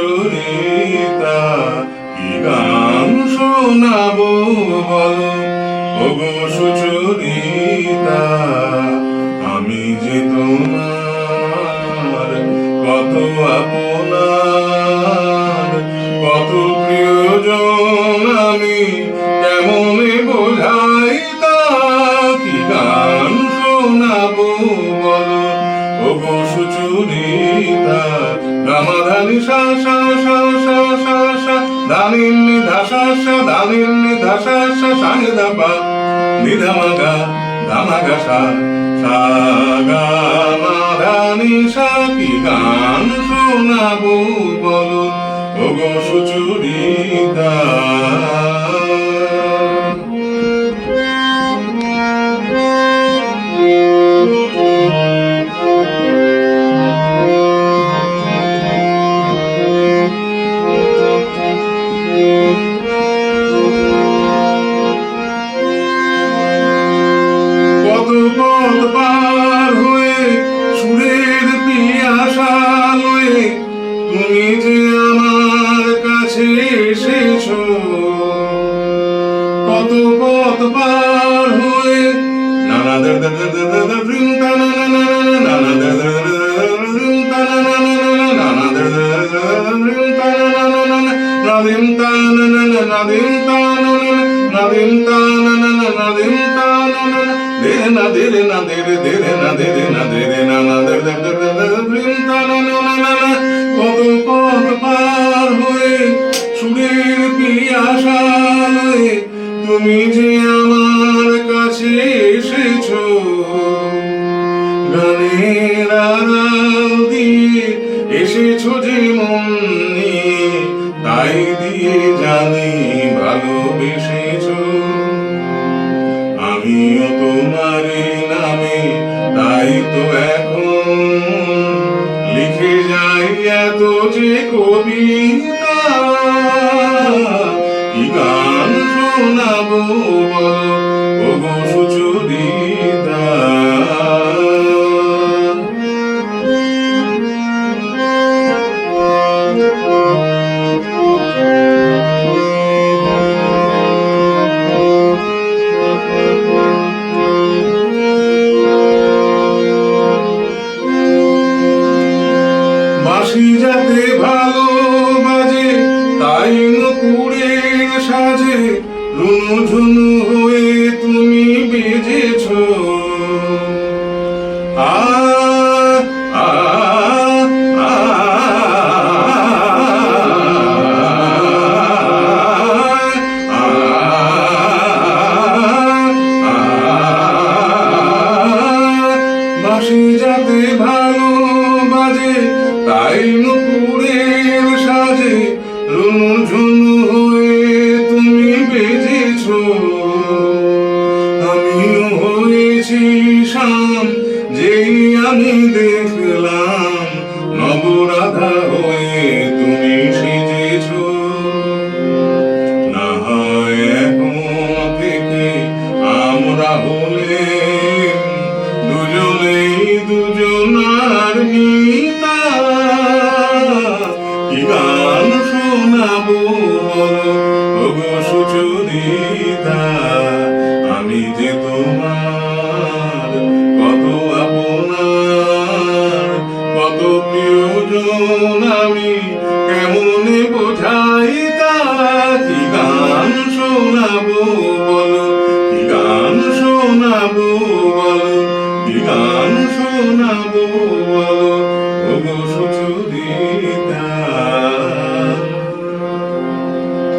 সুচরিতা কি গান শোনাবো বলো ওগো সুচরিতা আমি যে তোমার কত আপনার কত প্রিয়জন আমি কেমনে বোঝাই তা কি গান শোনাবো বলো ওগো সুচরিতা গামাধানি সা সা সা সা সা সা দানিন্নি ধাসা সা দানিন্নি ধাসা সা সানি দাপা নিধামাগা ধামাগা সা সা গামাধানি সা কি গান শোনাবো বলো ওগো সুচরিতা পথ পার হয়ে সুরের পিয়াসা লয়ে তুমি যে আমার কাছে এসেছো কত পথ পার হয়ে নানা দের দের দের দের দের বৃন্দা নানা নানা নানা দের দের দের বৃন্দা নানা নানা নানা দের দের বৃন্দা নানা নানা নাদিম তা নানা নাদিম তা নানা নাদিম তা নানা নাদিম তা নানা দেরে না দেরে না দেরে দেরে না দেরে না দেরে না না দের দের দের দের বৃন্দা নানা নানা কত পথ পার হয়ে সুরের পিয়াসা লয়ে তুমি যে আমার কাছে এসেছো গানের আড়াল দিয়ে এসেছো যে মন নিয়ে তাই দিয়ে জানি ভালোবেসেছো আমিও তোমার নামে তাই তো এখন লিখে যাই এত যে কবিতা কি গান শোনাবো বলো ওগো সুচরিতা বাঁশি যাতে ভালো বাজে তাই নুপুরের সাজে রুনু ঝুনু হয়ে তুমি বেজেছো আ আ আ বাঁশি যাতে ভালো বাজে তাই নুপুরের সাজে রুনু ঝুনু হয়ে তুমি বেজেছো আমিও হয়েছি শাম যেই আমি দেখলাম নবরাধা হয়ে তুমি সেজেছো না হয় এখন থেকে আমরা হলে দুজনেই দুজনার মিতা কি গান শোনাবো বলো ওগো সুচরিতা আমি যে তোমার কত আপনার কত প্রিয়জন আমি কেমনে বোঝাই তা কি গান শোনাবো বলো কি গান শোনাবো বলো কি গান শোনাবো বলো